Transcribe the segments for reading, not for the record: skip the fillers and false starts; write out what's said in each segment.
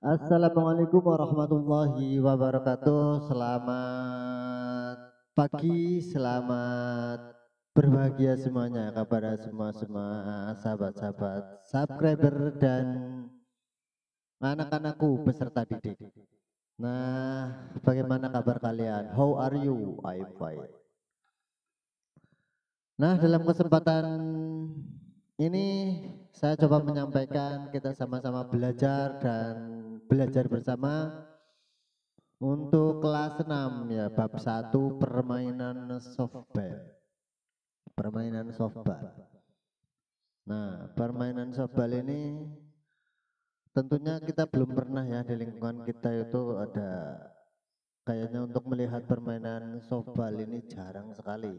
Assalamualaikum warahmatullahi wabarakatuh. Selamat pagi, selamat berbahagia semuanya kepada semua sahabat-sahabat subscriber dan anak-anakku beserta didik. Nah, bagaimana kabar kalian? How are you? I'm fine. Nah, dalam kesempatan ini saya coba menyampaikan kita sama-sama belajar dan belajar bersama untuk kelas 6 ya, bab 1 permainan softball. Permainan softball. Nah, permainan softball ini tentunya kita belum pernah ya di lingkungan kita itu ada, kayaknya untuk melihat permainan softball ini jarang sekali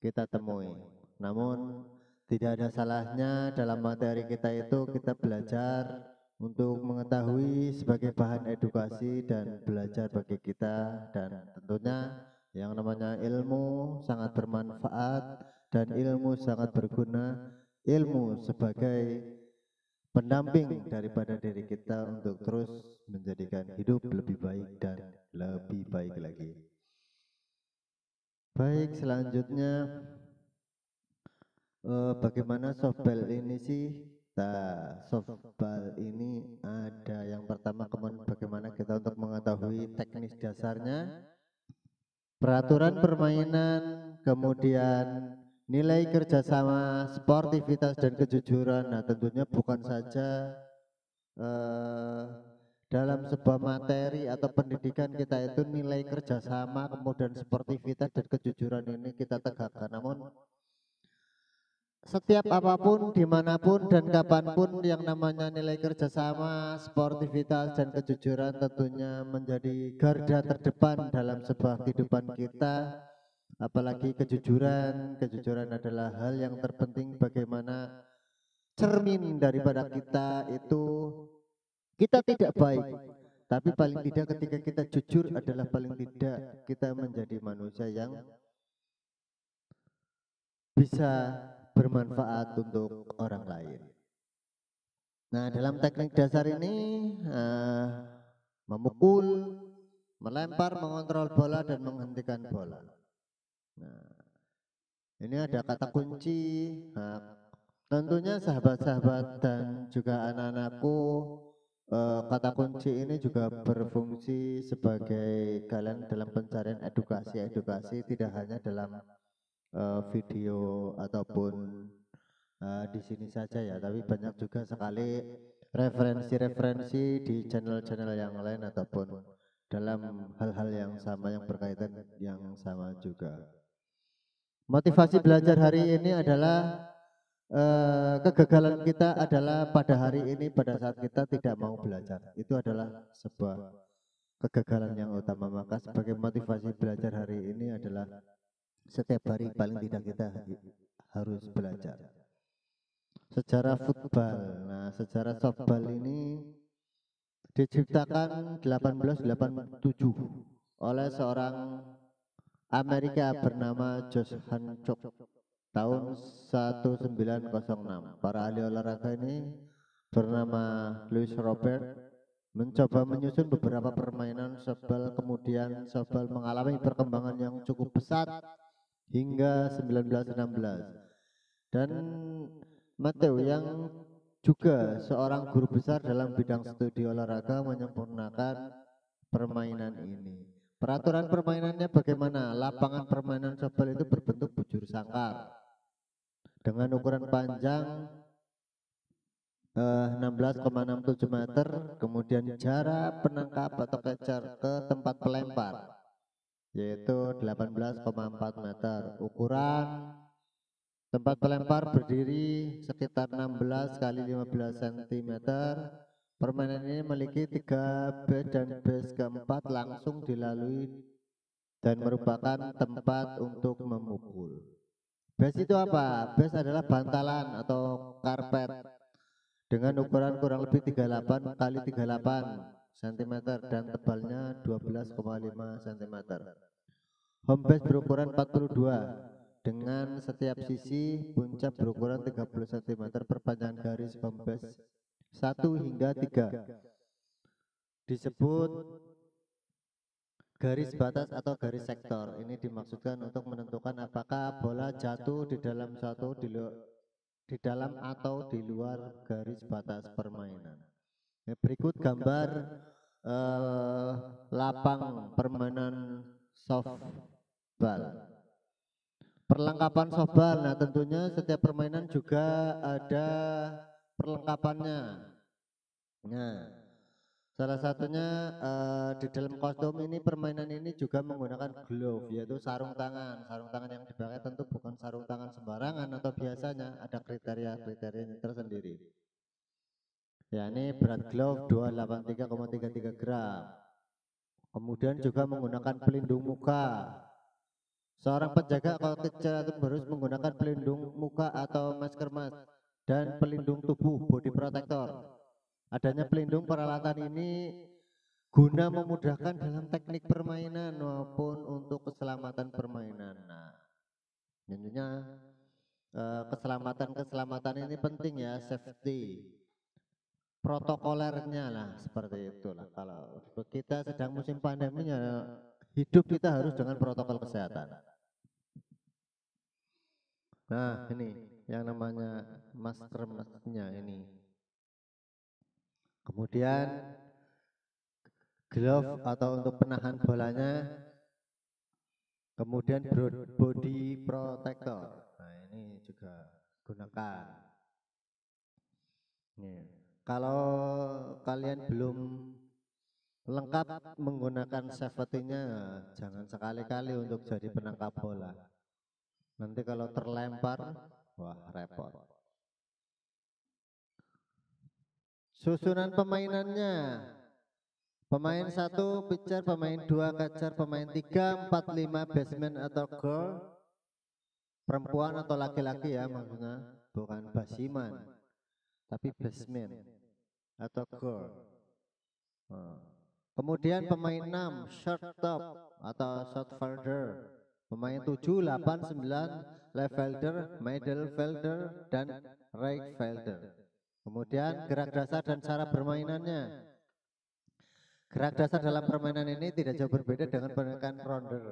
kita temui. Namun tidak ada salahnya dalam materi kita itu kita belajar untuk mengetahui sebagai bahan edukasi dan belajar bagi kita, dan tentunya yang namanya ilmu sangat bermanfaat dan ilmu sangat berguna, ilmu sebagai pendamping daripada diri kita untuk terus menjadikan hidup lebih baik dan lebih baik lagi. Baik, selanjutnya bagaimana softball ini sih? Nah, softball ini ada yang pertama, bagaimana kita untuk mengetahui teknis dasarnya, peraturan permainan, kemudian nilai kerjasama, sportivitas dan kejujuran. Nah, tentunya bukan saja eh, dalam sebuah materi atau pendidikan kita itu nilai kerjasama, kemudian sportivitas dan kejujuran ini kita tegakkan, namun setiap apapun, dimanapun dan kapanpun yang namanya nilai kerjasama, sportivitas dan kejujuran tentunya menjadi garda terdepan dalam sebuah kehidupan kita. Apalagi kejujuran, kejujuran adalah hal yang terpenting, bagaimana cermin daripada kita itu kita tidak baik, tapi paling tidak ketika kita jujur adalah paling tidak kita menjadi manusia yang bisa bermanfaat untuk orang lain. Nah, dalam teknik dasar ini memukul, melempar, mengontrol bola dan menghentikan bola. Nah, ini ada kata kunci. Nah, tentunya sahabat-sahabat dan juga anak-anakku, kata kunci ini juga berfungsi sebagai kalian dalam pencarian edukasi tidak hanya dalam video ataupun di sini saja ya, tapi banyak juga sekali referensi-referensi di channel-channel yang lain ataupun dalam hal-hal yang sama yang berkaitan yang sama juga. Motivasi belajar hari ini adalah kegagalan kita adalah pada hari ini, pada saat kita tidak mau belajar. Itu adalah sebuah kegagalan yang utama. Maka sebagai motivasi belajar hari ini adalah setiap hari paling tidak kita harus belajar. Sejarah football. Nah, sejarah softball ini diciptakan 1887 oleh seorang Amerika bernama Josh Hancock tahun 1906. Para ahli olahraga ini bernama Louis Robert mencoba menyusun beberapa permainan softball, kemudian softball mengalami perkembangan yang cukup pesat hingga 1916. Dan Matthew yang juga seorang guru besar dalam bidang studi olahraga menyempurnakan permainan ini. Peraturan permainannya bagaimana? Lapangan permainan softball itu berbentuk bujur sangkar dengan ukuran panjang 16,67 meter, kemudian jarak penangkap atau catcher ke tempat pelempar yaitu 18,4 meter. Ukuran tempat pelempar berdiri sekitar 16 kali 15 cm. Permainan ini memiliki 3 base dan base keempat langsung dilalui dan merupakan tempat untuk memukul. Base itu apa? Base adalah bantalan atau karpet dengan ukuran kurang lebih 38 kali 38 cm dan tebalnya 12,5 cm. Home base berukuran 42 dengan setiap sisi puncak berukuran 30 cm, perpanjangan garis home base 1 hingga 3. disebut garis batas atau garis sektor. Ini dimaksudkan untuk menentukan apakah bola jatuh di dalam di dalam atau di luar garis batas permainan. Berikut gambar lapang permainan softball. Perlengkapan softball, nah tentunya setiap permainan juga ada perlengkapannya. Nah, salah satunya di dalam kostum ini, permainan ini juga menggunakan glove, yaitu sarung tangan. Sarung tangan yang dipakai tentu bukan sarung tangan sembarangan atau biasanya ada kriteria-kriterianya tersendiri. Ya, ini berat glove 283,33 gram. Kemudian juga menggunakan pelindung muka. Seorang penjaga kalau kecil itu harus menggunakan pelindung muka atau masker dan pelindung tubuh body protector. Adanya pelindung peralatan ini guna memudahkan dalam teknik permainan maupun untuk keselamatan permainan. Nah, tentunya keselamatan ini penting ya, safety. Protokolernya lah seperti itulah. Kalau kita sedang musim pandeminya, hidup kita harus dengan protokol kesehatan. Nah, ini yang namanya maskernya ini. Kemudian glove atau untuk penahan bolanya. Kemudian body protector. Nah, ini juga gunakan. Nih, kalau kalian belum lengkap menggunakan safety-nya, jangan sekali-kali untuk jadi penangkap bola. Nanti kalau terlempar, wah repot. Susunan pemainannya. Pemain 1 pitcher, pemain 2 catcher, pemain 3, 4, 5 baseman atau girl. Perempuan atau laki-laki ya maksudnya, bukan basiman, tapi baseman atau girl. Kemudian pemain 6 shortstop atau shortfielder. Pemain 7, 8, 9 left fielder, middle fielder, dan right fielder. Kemudian gerak dasar dan cara bermainannya. Gerak dasar dalam permainan ini tidak jauh berbeda dengan permainan rounder.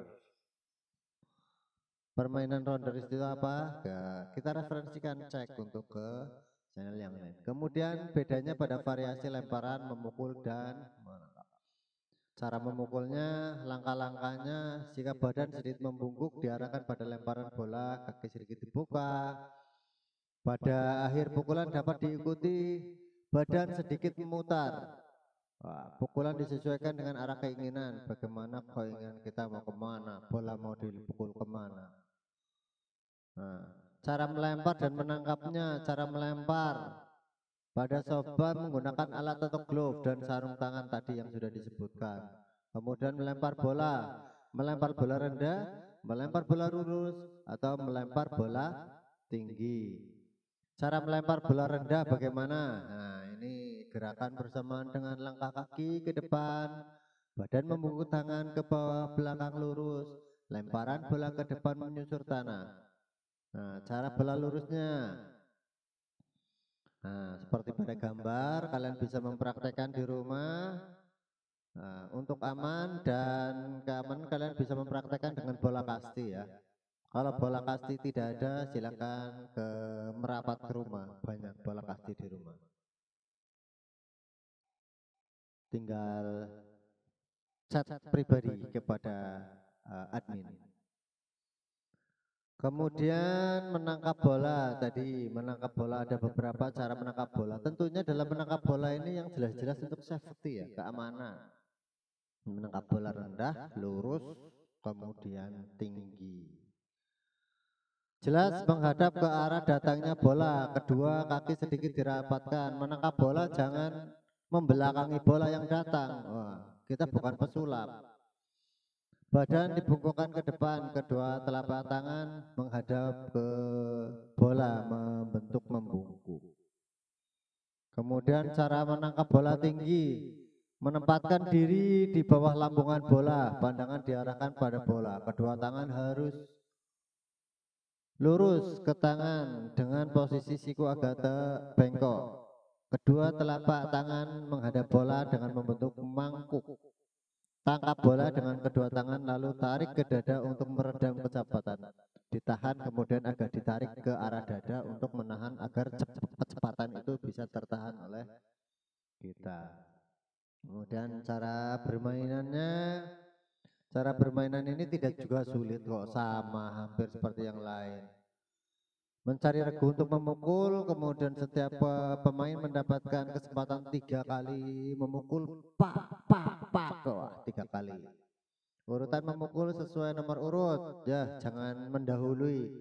Permainan rounder itu apa? Ya, kita referensikan, cek untuk ke channel yang lain. Kemudian bedanya pada variasi lemparan, memukul, dan menangkap. Cara memukulnya, langkah-langkahnya, jika badan sedikit membungkuk diarahkan pada lemparan bola, kaki sedikit dibuka. Pada akhir pukulan dapat diikuti badan sedikit memutar. Wah, pukulan disesuaikan dengan arah keinginan. Bagaimana keinginan kita mau kemana, bola mau dipukul kemana. Nah, cara melempar dan menangkapnya, cara melempar. Pada softball menggunakan alat atau glove dan sarung tangan tadi yang sudah disebutkan. Kemudian melempar bola rendah, melempar bola lurus, atau melempar bola tinggi. Cara melempar bola rendah bagaimana? Nah, ini gerakan bersamaan dengan langkah kaki ke depan, badan membungkuk tangan ke bawah belakang lurus, lemparan bola ke depan menyusur tanah. Nah, cara bola lurusnya. Nah, seperti pada gambar, kalian bisa mempraktekkan di rumah. Nah, untuk aman dan keamanan kalian bisa mempraktekkan dengan bola kasti ya. Kalau bola kasti tidak ada, silakan ke merapat ke rumah. Banyak bola kasti di rumah. Tinggal chat pribadi kepada admin. Kemudian menangkap bola, tadi menangkap bola ada beberapa cara menangkap bola. Tentunya dalam menangkap bola ini yang jelas-jelas untuk safety ya, keamanan. Menangkap bola rendah, lurus, kemudian tinggi. Jelas menghadap ke arah datangnya bola, kedua kaki sedikit dirapatkan. Menangkap bola jangan membelakangi bola yang datang. Wah, kita bukan pesulap. Badan dibungkukkan ke depan, kedua telapak tangan menghadap ke bola, membentuk membungkuk. Kemudian cara menangkap bola tinggi, menempatkan diri di bawah lambungan bola, pandangan diarahkan pada bola, kedua tangan harus lurus ke tangan dengan posisi siku agak bengkok. Kedua telapak tangan menghadap bola dengan membentuk mangkuk. Tangkap bola dengan kedua tangan lalu tarik ke dada untuk meredam kecepatan. Ditahan kemudian agak ditarik ke arah dada untuk menahan agar kecepatan itu bisa tertahan oleh kita. Kemudian cara bermainan ini tidak juga sulit kok, sama hampir seperti yang lain. Mencari regu untuk memukul, kemudian setiap pemain mendapatkan kesempatan 3 kali memukul, pak, 3 kali. Urutan memukul sesuai nomor urut, ya jangan mendahului,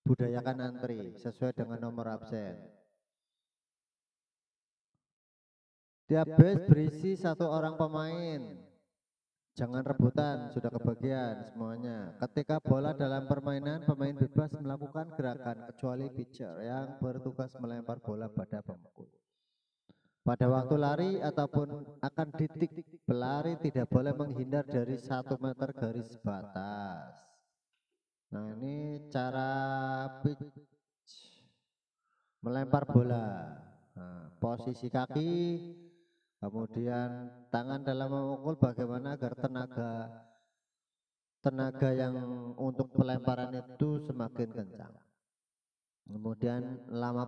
budayakan antri sesuai dengan nomor absen. Tiap base berisi 1 orang pemain. Jangan rebutan, sudah kebagian semuanya. Ketika bola dalam permainan, pemain bebas melakukan gerakan kecuali pitcher yang bertugas melempar bola pada pemukul. Pada waktu lari ataupun akan ditik, pelari tidak boleh menghindar dari 1 meter garis batas. Nah, ini cara pitch melempar bola. Nah, posisi kaki, kemudian tangan dalam memukul bagaimana agar tenaga yang untuk pelemparan itu semakin kencang. Kemudian lama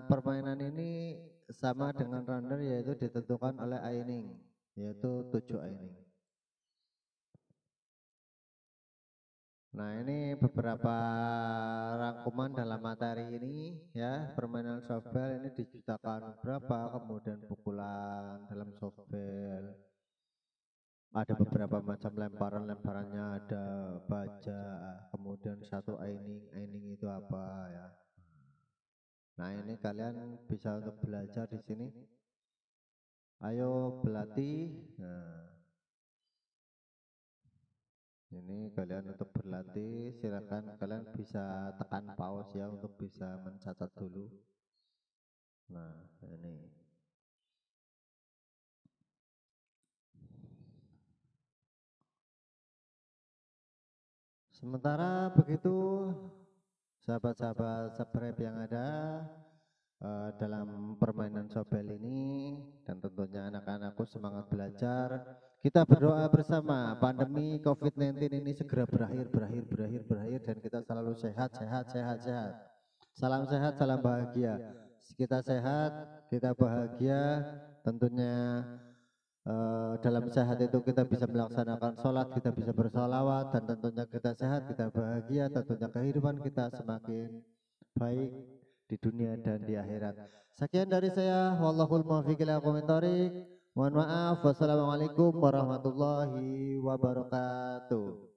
permainan ini sama dengan runner, yaitu ditentukan oleh inning, yaitu 7 inning. Nah, ini beberapa rangkuman dalam materi ini ya. Permainan softball ini dijutakan berapa, kemudian pukulan dalam softball. Ada beberapa macam lemparannya, ada baja, kemudian 1 inning itu apa ya. Nah, ini kalian bisa untuk belajar di sini. Ayo berlatih. Nah, ini kalian untuk berlatih, silakan kalian bisa tekan pause ya untuk bisa mencatat dulu. Nah, ini. Sementara begitu, sahabat-sahabat subscribe yang ada dalam permainan softball ini, dan tentunya anak-anakku semangat belajar. Kita berdoa bersama pandemi COVID-19 ini segera berakhir dan kita selalu sehat. Salam sehat, salam bahagia. Kita sehat, kita bahagia. Tentunya dalam sehat itu kita bisa melaksanakan sholat, kita bisa bersolawat, dan tentunya kita sehat, kita bahagia. Tentunya kehidupan kita semakin baik di dunia dan di akhirat. Sekian dari saya, wallahul muwaffiq ila aqwamit thoriq. Mohon maaf, wassalamualaikum warahmatullahi wabarakatuh.